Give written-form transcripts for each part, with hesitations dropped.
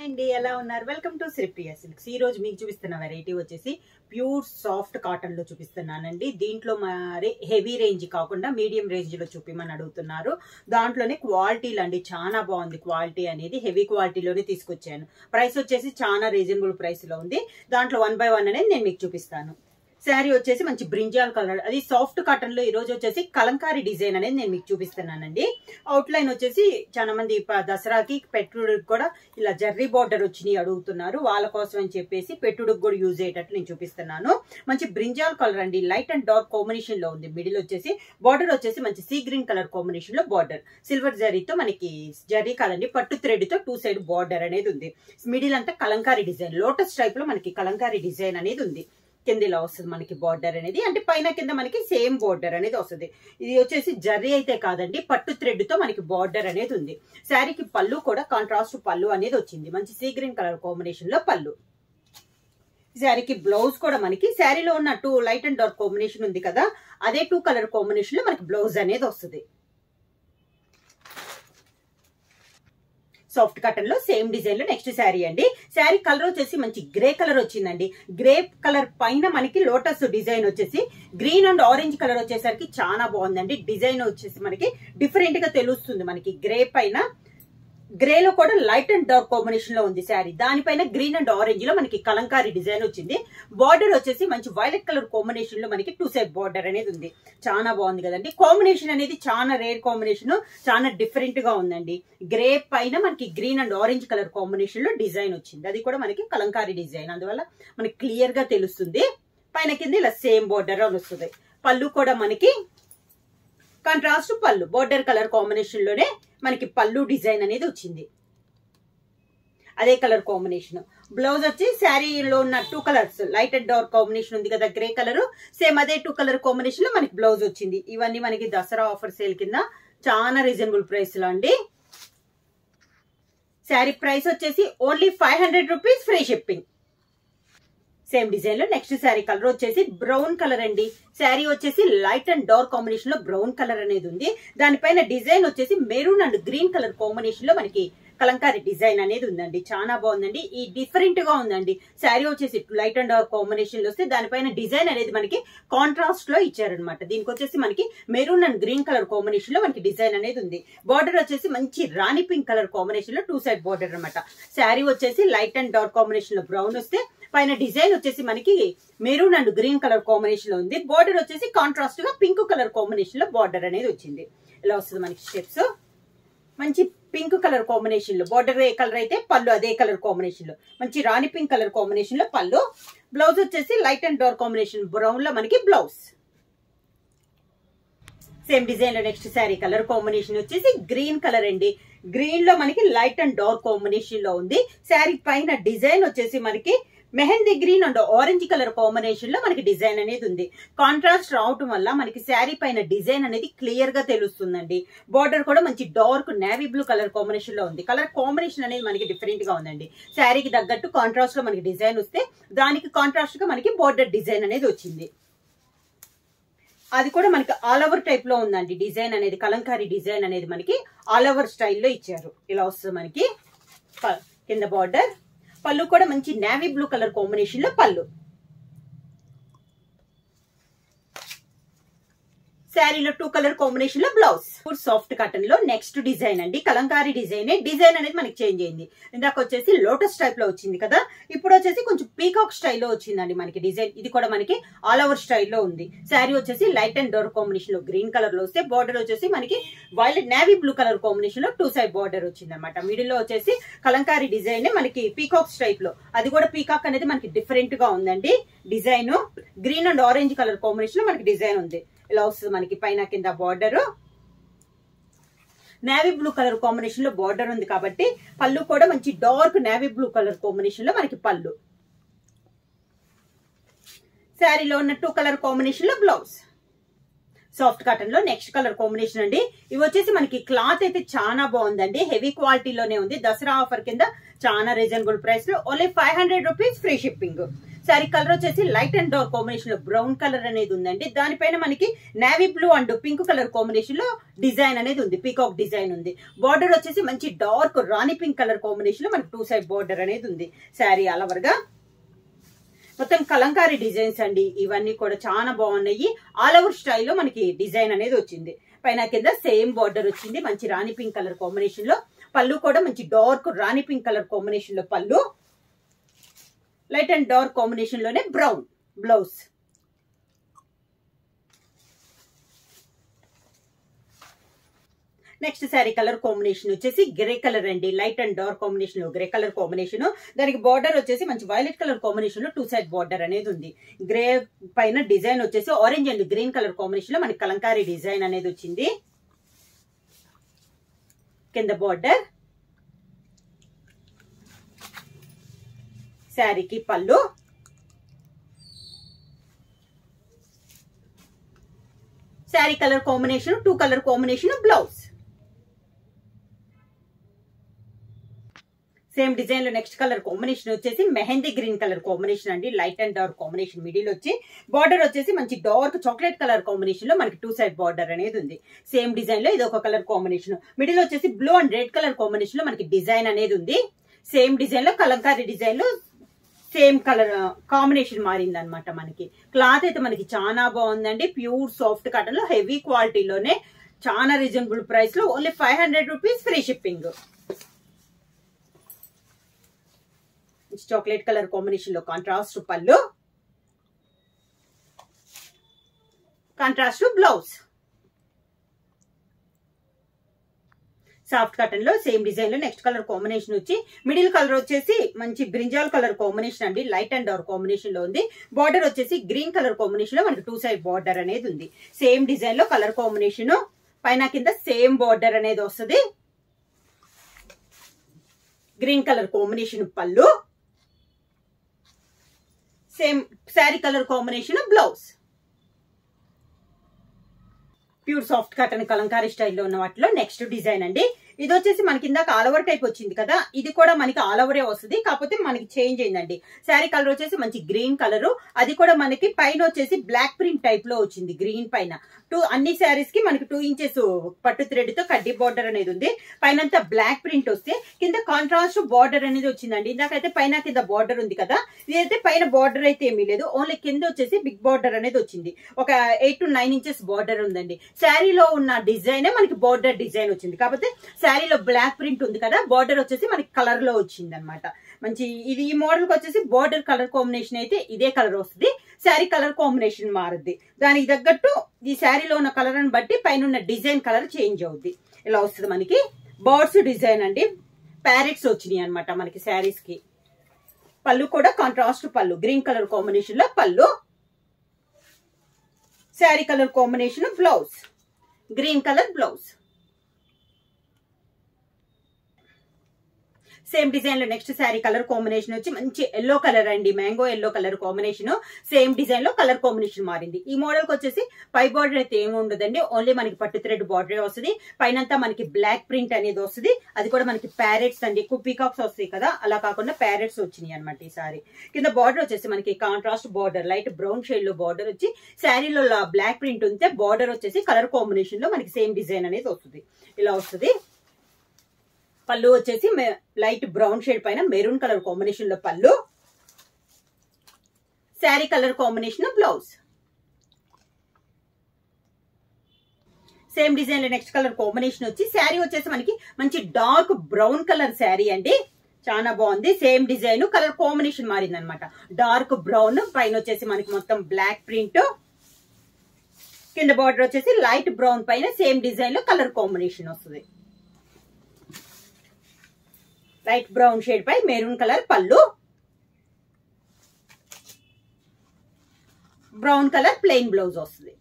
అండి ఎలా ఉన్నారు? Welcome to Sripriya silks. ఈ రోజు మీకు చూపిస్తున్న వెరైటీ వచ్చేసి ప్యూర్ సాఫ్ట్ కాటన్ లో చూపిస్తున్నానండి. దీంట్లో మరి హెవీ రేంజ్ కాకుండా మీడియం రేంజ్ లో చూపిమని అడుగుతున్నారు. దాంట్లోనే క్వాలిటీలు అండి చాలా బాగుంది. క్వాలిటీ అనేది హెవీ క్వాలిటీలోనే తీసుకొచ్చాను. ప్రైస్ వచ్చేసి చాలా రీజనబుల్ ప్రైస్ లో ఉంది. దాంట్లో 1 by 1 అనేది నేను మీకు చూపిస్తాను. శారీ వచ్చేసి మంచి బ్రింజాల్ కలర్, అది సాఫ్ట్ కాటన్ లో ఈ రోజు వచ్చేసి కలంకారీ డిజైన్ అనేది నేను మీకు చూపిస్తున్నానండి. అవుట్ లైన్ వచ్చేసి చాలా మంది దసరాకి పెట్టుడుకి కూడా ఇలా జర్రీ బార్డర్ వచ్చినాయి అడుగుతున్నారు. వాళ్ళ కోసం అని చెప్పేసి పెట్టుడుకి కూడా యూజ్ అయ్యేటట్లు నేను చూపిస్తున్నాను. మంచి బ్రింజాల్ కలర్ అండి, లైట్ అండ్ డార్క్ కాంబినేషన్ లో ఉంది. మిడిల్ వచ్చేసి బార్డర్ వచ్చేసి మంచి సీ గ్రీన్ కలర్ కాంబినేషన్ లో బార్డర్, సిల్వర్ జరీతో మనకి జరీ కాదండి పట్టు థ్రెడ్ తో 2 సైడ్ బార్డర్ అనేది ఉంది. మిడిల్ అంతా కలంకారీ డిజైన్, లోటస్ టైప్ లో మనకి కలంకారీ డిజైన్ అనేది ఉంది. కింద ఇలా వస్తుంది మనకి బార్డర్ అనేది, అంటే పైన కింద మనకి సేమ్ బార్డర్ అనేది వస్తుంది. ఇది వచ్చేసి జర్రీ అయితే కాదండి, పట్టు థ్రెడ్ తో మనకి బార్డర్ అనేది ఉంది. శారీకి పళ్ళు కూడా కాంట్రాస్ట్ పళ్ళు అనేది వచ్చింది. మంచి సీ గ్రీన్ కలర్ కాంబినేషన్ లో పళ్ళు. శారీకి బ్లౌజ్ కూడా మనకి శారీలో ఉన్న 2 లైట్ అండ్ డార్క్ కాంబినేషన్ ఉంది కదా, అదే 2 కలర్ కాంబినేషన్ లో మనకి బ్లౌజ్ అనేది వస్తుంది. సాఫ్ట్ కాటన్ లో సేమ్ డిజైన్ లో నెక్స్ట్ శారీ అండి. శారీ కలర్ వచ్చేసి మంచి గ్రే కలర్ వచ్చిందండి. గ్రే కలర్ పైన మనకి లోటస్ డిజైన్ వచ్చేసి గ్రీన్ అండ్ ఆరెంజ్ కలర్ వచ్చేసరికి చాలా బాగుందండి. డిజైన్ వచ్చేసి మనకి డిఫరెంట్ గా తెలుస్తుంది. మనకి గ్రే పైన గ్రే లో కూడా లైట్ అండ్ డార్క్ కాంబినేషన్ లో ఉంది శారీ. దానిపైన గ్రీన్ అండ్ ఆరెంజ్ లో మనకి కలంకారీ డిజైన్ వచ్చింది. బార్డర్ వచ్చేసి మంచి వైలెట్ కలర్ కాంబినేషన్ లో మనకి 2 సైడ్ బార్డర్ అనేది ఉంది. చాలా బాగుంది కదండి. కాంబినేషన్ అనేది చాలా రేర్ కాంబినేషన్, చాలా డిఫరెంట్ గా ఉందండి. గ్రే పైన మనకి green and orange colour combination లో డిజైన్ వచ్చింది. అది కూడా మనకి కలంకారీ డిజైన్, అందువల్ల మనకి క్లియర్ గా తెలుస్తుంది. పైన కింద ఇలా సేమ్ బార్డర్ అని వస్తుంది. పళ్ళు కూడా మనకి కాంట్రాస్ట్ పళ్ళు, బార్డర్ కలర్ కాంబినేషన్ లోనే మనకి పళ్ళు డిజైన్ అనేది వచ్చింది. అదే కలర్ కాంబినేషన్. బ్లౌజ్ వచ్చి శారీలో ఉన్న 2 colours light and dark combination ఉంది కదా, గ్రే కలర్, సేమ్ అదే 2 కలర్ కాంబినేషన్ లో మనకి బ్లౌజ్ వచ్చింది. ఇవన్నీ మనకి దసరా ఆఫర్ సేల్ కింద చాలా రీజనబుల్ ప్రైస్ లో అండి. శారీ ప్రైస్ వచ్చేసి only 500 rupees, free shipping. Same design లో నెక్స్ట్ శారీ కలర్ వచ్చేసి బ్రౌన్ కలర్ అండి. శారీ వచ్చేసి లైట్ అండ్ డార్క్ కాంబినేషన్ లో బ్రౌన్ కలర్ అనేది ఉంది. దానిపైన డిజైన్ వచ్చేసి maroon and green colour combination లో మనకి కలంకారీ డిజైన్ అనేది ఉందండి. చాలా బాగుందండి. ఈ డిఫరెంట్ గా ఉందండి. శారీ వచ్చేసి లైట్ అండ్ డార్క్ కాంబినేషన్ లో వస్తే దానిపైన డిజైన్ అనేది మనకి కాంట్రాస్ట్ లో ఇచ్చారనమాట. దీనికి వచ్చేసి మనకి maroon and green colour combination లో మనకి డిజైన్ అనేది ఉంది. బార్డర్ వచ్చేసి మంచి రాణి పింక్ కలర్ కాంబినేషన్ లో 2 సైడ్ బార్డర్ అనమాట. శారీ వచ్చేసి లైట్ అండ్ డార్క్ కాంబినేషన్ లో బ్రౌన్ వస్తే పైన డిజైన్ వచ్చేసి మనకి maroon and green colour combination లో ఉంది. బార్డర్ వచ్చేసి కాంట్రాస్ట్ గా పింక్ కలర్ కాంబినేషన్ లో బార్డర్ అనేది వచ్చింది. ఇలా వస్తుంది మనకి స్టెప్స్. మంచి పింక్ కలర్ కాంబినేషన్ లో బార్డర్ ఏ కలర్ అయితే పళ్ళు అదే కలర్ కాంబినేషన్ లో మంచి రాణి పింక్ కలర్ కాంబినేషన్ లో పళ్ళు. బ్లౌజ్ వచ్చేసి light and dark combination brown లో మనకి బ్లౌజ్. సేమ్ డిజైన్ లో నెక్స్ట్ శారీ కలర్ కాంబినేషన్ వచ్చేసి గ్రీన్ కలర్ అండి. గ్రీన్ లో మనకి లైట్ అండ్ డార్క్ కాంబినేషన్ లో ఉంది. శారీ పైన డిజైన్ వచ్చేసి మనకి mehndi green and orange colour combination లో మనకి డిజైన్ అనేది ఉంది. కాంట్రాస్ట్ రావటం వల్ల మనకి శారీ పైన డిజైన్ అనేది క్లియర్ గా తెలుస్తుందండి. బార్డర్ కూడా మంచి dark navy blue colour combination లో ఉంది. కలర్ కాంబినేషన్ అనేది మనకి డిఫరెంట్ గా ఉందండి. శారీకి తగ్గట్టు కాంట్రాస్ట్ లో మనకి డిజైన్ వస్తే దానికి కాంట్రాస్ట్ గా మనకి బార్డర్ డిజైన్ అనేది వచ్చింది. అది కూడా మనకి ఆల్ ఓవర్ టైప్ లో ఉందండి. డిజైన్ అనేది కలంకారీ డిజైన్ అనేది మనకి ఆల్ ఓవర్ స్టైల్లో ఇచ్చారు. ఇలా వస్తుంది మనకి కింద బార్డర్. పళ్ళు కూడా మంచి నేవీ బ్లూ కలర్ కాంబినేషన్ లో పళ్ళు. శారీలో 2 కలర్ కాంబినేషన్ లో బ్లౌజ్. సాఫ్ట్ కాటన్ లో నెక్స్ట్ డిజైన్ అండి. కలంకారీ డిజైన్. డిజైన్ అనేది మనకి చేంజ్ అయింది. ఇందాక వచ్చేసి లోటస్ టైప్ లో వచ్చింది కదా, ఇప్పుడు వచ్చేసి కొంచెం పీకాక్ స్టైల్లో వచ్చిందండి మనకి డిజైన్. ఇది కూడా మనకి ఆల్ ఓవర్ స్టైల్లో ఉంది. శారీ వచ్చేసి లైట్ అండ్ డార్క్ కాంబినేషన్ లో గ్రీన్ కలర్ లో వస్తే బార్డర్ వచ్చేసి మనకి violet navy blue colour combination లో 2 సైడ్ బార్డర్ వచ్చింది అనమాట. మిడిల్ లో వచ్చేసి కలంకారీ డిజైన్ మనకి పీకాక్స్ టైప్ లో, అది కూడా పీకాక్ అనేది మనకి డిఫరెంట్ గా ఉందండి. Design green and orange colour combination లో మనకి డిజైన్ ఉంది. ఇలా వస్తుంది మనకి పైన కింద border. Navy blue colour combination లో బార్డర్ ఉంది కాబట్టి పళ్ళు కూడా మంచి dark navy blue colour combination లో మనకి పళ్ళు. శారీలో ఉన్న 2 కలర్ కాంబినేషన్ లో బ్లౌజ్. సాఫ్ట్ కాటన్ లో నెక్స్ట్ కలర్ కాంబినేషన్ అండి. ఇవి వచ్చేసి మనకి క్లాత్ అయితే చాలా బాగుందండి. హెవీ క్వాలిటీలోనే ఉంది. దసరా ఆఫర్ కింద చాలా రీజనబుల్ ప్రైస్ లో only 500 rupees, free shipping. Sari colour వచ్చేసి లైట్ అండ్ డార్క్ కాంబినేషన్ లో బ్రౌన్ కలర్ అనేది ఉందండి. దానిపైన మనకి navy blue and pink colour combination లో డిజైన్ అనేది ఉంది, పీకాక్ డిజైన్ ఉంది. బార్డర్ వచ్చేసి మంచి డార్క్ రాణి పింక్ కలర్ కాంబినేషన్ లో మనకి 2 సైడ్ బార్డర్ అనేది ఉంది. శారీ ఆల్ ఓవర్ గా మొత్తం కలంకారీ డిజైన్స్ అండి. ఇవన్నీ కూడా చాలా బాగున్నాయి. ఆల్ ఓవర్ స్టైల్లో మనకి డిజైన్ అనేది వచ్చింది. పైన కింద సేమ్ బార్డర్ వచ్చింది మంచి రాణి పింక్ కలర్ కాంబినేషన్ లో. పళ్ళు కూడా మంచి డార్క్ రాణి పింక్ కలర్ కాంబినేషన్ లో పళ్ళు. లైట్ అండ్ డార్క్ కాంబినేషన్ లోనే brown blouse. Next sari colour combination వచ్చేసి గ్రే కలర్ అండి. లైట్ అండ్ డార్క్ కాంబినేషన్ లో గ్రే కలర్ కాంబినేషన్. దానికి బార్డర్ వచ్చేసి మంచి వైలెట్ కలర్ కాంబినేషన్ లో 2 సైడ్ బార్డర్ అనేది ఉంది. గ్రే పైన డిజైన్ వచ్చేసి orange and green colour combination లో మనకి కలంకారీ డిజైన్ అనేది వచ్చింది. కింద బార్డర్, శారీకి పళ్ళు, sari colour combination 2 colour combination blouse. Same design లో నెక్స్ట్ కలర్ కాంబినేషన్ వచ్చేసి మెహందీ గ్రీన్ కలర్ కాంబినేషన్ అండి. Light and dark combination middle వచ్చి బార్డర్ వచ్చేసి మంచి డార్క్ చాక్లెట్ కలర్ కాంబినేషన్ లో మనకి 2 సైడ్ బార్డర్ అనేది ఉంది. సేమ్ డిజైన్ లో ఇది ఒక కలర్ కాంబినేషన్. మిడిల్ వచ్చేసి blue and red colour combination లో మనకి డిజైన్ అనేది ఉంది. సేమ్ డిజైన్ లో కలంకారీ డిజైన్ లో సేమ్ కలర్ కాంబినేషన్ మారింది అనమాట. మనకి క్లాత్ అయితే మనకి చాలా బాగుందండి. ప్యూర్ సాఫ్ట్ కాటన్ లో హెవీ క్వాలిటీలోనే చాలా రీజనబుల్ ప్రైస్ లో only 500 rupees free shipping. Chocolate colour combination లో కాంట్రాస్ట్ పళ్ళు, కాంట్రాస్ట్ బ్లౌజ్. సాఫ్ట్ కాటన్ లో సేమ్ డిజైన్ లో నెక్స్ట్ కలర్ కాంబినేషన్ వచ్చి మిడిల్ కలర్ వచ్చేసి మంచి బ్రింజాల్ కలర్ కాంబినేషన్ అండి. లైట్ అండ్ డార్క్ కాంబినేషన్ లో ఉంది. బార్డర్ వచ్చేసి గ్రీన్ కలర్ కాంబినేషన్ లో మనకి 2 సైడ్ బార్డర్ అనేది ఉంది. సేమ్ డిజైన్ లో కలర్ కాంబినేషన్ పైన కింద సేమ్ బార్డర్ అనేది వస్తుంది. గ్రీన్ కలర్ కాంబినేషన్ పళ్ళు, same sari colour combination blouse. Pure soft cotton Kalamkari స్టైల్లో ఉన్న వాటిలో నెక్స్ట్ డిజైన్ అండి. ఇది వచ్చేసి మనకి ఇందాక ఆల్ ఓవర్ టైప్ వచ్చింది కదా, ఇది కూడా మనకి ఆల్ ఓవరే వస్తుంది. కాకపోతే మనకి చేంజ్ అయిందండి. శారీ కలర్ వచ్చేసి మంచి గ్రీన్ కలర్, అది కూడా మనకి పైన వచ్చేసి బ్లాక్ ప్రింట్ టైప్ లో వచ్చింది. గ్రీన్ పైన అన్ని శారీస్ కి మనకి 2 ఇంచెస్ పట్టు థ్రెడ్ తో కడ్డీ బార్డర్ అనేది ఉంది. పైనంతా బ్లాక్ ప్రింట్ వస్తే కింద కాంట్రాస్ట్ బార్డర్ అనేది వచ్చిందండి. ఇందాకైతే పైన కింద బార్డర్ ఉంది కదా, ఇదైతే పైన బార్డర్ అయితే ఏమీ లేదు. ఓన్లీ కింద వచ్చేసి బిగ్ బార్డర్ అనేది వచ్చింది. ఒక 8 to 9 ఇంచెస్ బార్డర్ ఉందండి. శారీలో ఉన్న డిజైన్ మనకి బార్డర్ డిజైన్ వచ్చింది. కాకపోతే శారీలో బ్లాక్ ప్రింట్ ఉంది కదా, బార్డర్ వచ్చేసి మనకి కలర్ లో వచ్చింది అనమాట. మంచి ఇది ఈ మోడల్ కి వచ్చేసి బార్డర్ కలర్ కాంబినేషన్ అయితే ఇదే కలర్ వస్తుంది. శారీ కలర్ కాంబినేషన్ మారుద్ది. దానికి తగ్గట్టు ఈ శారీలో ఉన్న కలర్ అని బట్టి పైన ఉన్న డిజైన్ కలర్ చేంజ్ అవుద్ది. ఇలా వస్తుంది మనకి. బర్డ్స్ డిజైన్ అండి, ప్యారెట్స్ వచ్చినాయి అనమాట మనకి శారీస్ కి. పళ్ళు కూడా కాంట్రాస్ట్ పళ్ళు, గ్రీన్ కలర్ కాంబినేషన్ లో పళ్ళు, sari colour combination blouse, green colour blouse. Same design లో నెక్స్ట్ శారీ కలర్ కాంబినేషన్ వచ్చి మంచి ఎల్లో కలర్ అండి, mango yellow colour combination. Same design లో కలర్ కాంబినేషన్ మారింది. ఈ మోడల్ కి వచ్చేసి పై బార్డర్ అయితే ఏమి ఉండదండి, ఓన్లీ మనకి పట్టు థ్రెడ్ బార్డర్ వస్తుంది. పైనంతా మనకి బ్లాక్ ప్రింట్ అనేది వస్తుంది. అది కూడా మనకి ప్యారెట్స్ అండి, ఎక్కువ పీకాక్స్ వస్తాయి కదా, అలా కాకుండా ప్యారెట్స్ వచ్చినాయి అనమాట ఈ సారీ. కింద బార్డర్ వచ్చేసి మనకి contrast border, light brown shade లో బార్డర్ వచ్చి శారీలో బ్లాక్ ప్రింట్ ఉంటే బార్డర్ వచ్చేసి కలర్ కాంబినేషన్ లో మనకి సేమ్ డిజైన్ అనేది వస్తుంది. ఇలా వస్తుంది. పళ్ళు వచ్చేసి లైట్ బ్రౌన్ షేడ్ పైన మెరూన్ కలర్ కాంబినేషన్ లో పళ్ళు, sari colour combination blouse. Same design లో నెక్స్ట్ కలర్ కాంబినేషన్ వచ్చి శారీ వచ్చేసి మనకి మంచి డార్క్ బ్రౌన్ కలర్ శారీ అండి. చాలా బాగుంది. సేమ్ డిజైన్ కలర్ కాంబినేషన్ మారింది అనమాట. డార్క్ బ్రౌన్ పైన వచ్చేసి మనకి మొత్తం బ్లాక్ ప్రింట్, కింద బార్డర్ వచ్చేసి లైట్ బ్రౌన్ పైన సేమ్ డిజైన్ లో కలర్ కాంబినేషన్ వస్తుంది. లైట్ బ్రౌన్ షేడ్ పై మెరూన్ కలర్ పళ్ళు, బ్రౌన్ కలర్ ప్లెయిన్ బ్లౌజ్ వస్తుంది.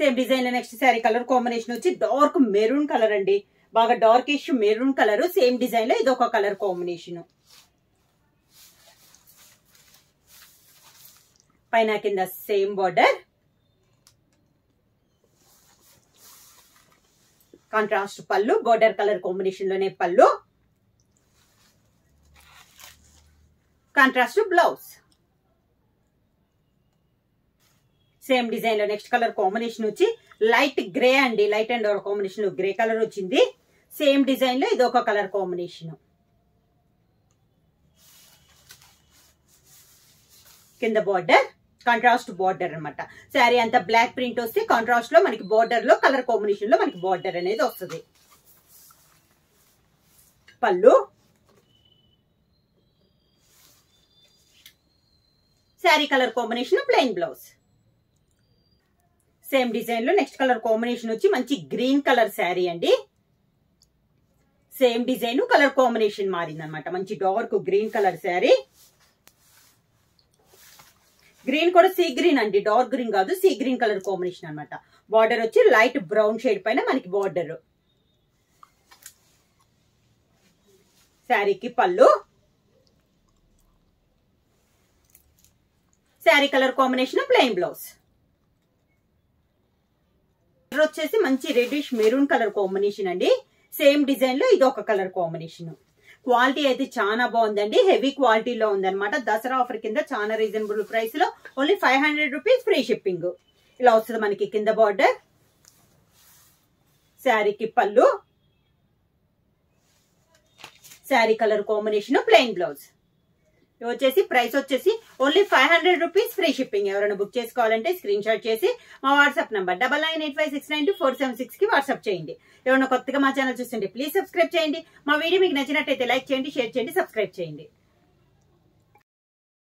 సేమ్ డిజైన్ లో నెక్స్ట్ శారీ కలర్ కాంబినేషన్ వచ్చి డార్క్ మెరూన్ కలర్ అండి, బాగా darkish maroon colour. Same design లో ఇది ఒక కలర్ కాంబినేషన్. పైన కింద సేమ్ బార్డర్, కాంట్రాస్ట్ పళ్ళు, బార్డర్ కలర్ కాంబినేషన్ లోనే పళ్ళు, కాంట్రాస్ట్ బ్లౌజ్. సేమ్ డిజైన్ లో నెక్స్ట్ కలర్ కాంబినేషన్ వచ్చి లైట్ గ్రే అండి. లైట్ అండ్ కాంబినేషన్ లో గ్రే కలర్ వచ్చింది. సేమ్ డిజైన్ లో ఇది ఒక కలర్ కాంబినేషన్. కింద బార్డర్ కాంట్రాస్ట్ బార్డర్ అనమాట. శారీ అంతా బ్లాక్ ప్రింట్ వస్తే కాంట్రాస్ట్ లో మనకి బార్డర్ లో కలర్ కాంబినేషన్ లో మనకి బార్డర్ అనేది వస్తుంది. పళ్ళు, sari colour combination plain blouse. Same design లో నెక్స్ట్ కలర్ కాంబినేషన్ వచ్చి మంచి గ్రీన్ కలర్ శారీ అండి. సేమ్ డిజైన్ కలర్ కాంబినేషన్ మారింది అనమాట. మంచి dark green colour sari. Green కూడా సీ గ్రీన్ అండి, డార్క్ గ్రీన్ కాదు, సీ గ్రీన్ కలర్ కాంబినేషన్ అనమాట. బార్డర్ వచ్చి లైట్ బ్రౌన్ షేడ్ పైన మనకి బార్డర్. శారీకి పళ్ళు, sari colour combination plain blouse. వచ్చేసి మంచి రెడ్డిష్ మెరూన్ కలర్ కాంబినేషన్ అండి. సేమ్ డిజైన్ లో ఇది ఒక కలర్ కాంబినేషన్. క్వాలిటీ అయితే చాలా బాగుందండి. హెవీ క్వాలిటీలో ఉందన్నమాట. దసరా ఆఫర్ కింద చాలా రీజనబుల్ ప్రైస్ లో ఓన్లీ 500 రూపీస్ ఫ్రీ షిప్పింగ్. ఇలా వస్తుంది మనకి కింద బార్డర్. శారీకి పళ్ళు, sari colour combination plain blouse. వచ్చేసి ప్రైస్ వచ్చేసి ఓన్లీ 500 రూపీస్ ఫ్రీ షిప్పింగ్. ఎవరైనా బుక్ చేసుకోవాలంటే స్క్రీన్ షాట్ చేసి మా వాట్సాప్ నంబర్ 9985692476 కి వాట్సాప్ చేయండి. ఎవరైనా కొత్తగా మా ఛానల్ చూస్తుంటే ప్లీజ్ సబ్స్క్రైబ్ చేయండి. మా వీడియో మీకు నచ్చినట్టయితే లైక్ చేయండి, షేర్ చేయండి, సబ్స్క్రైబ్ చేయండి.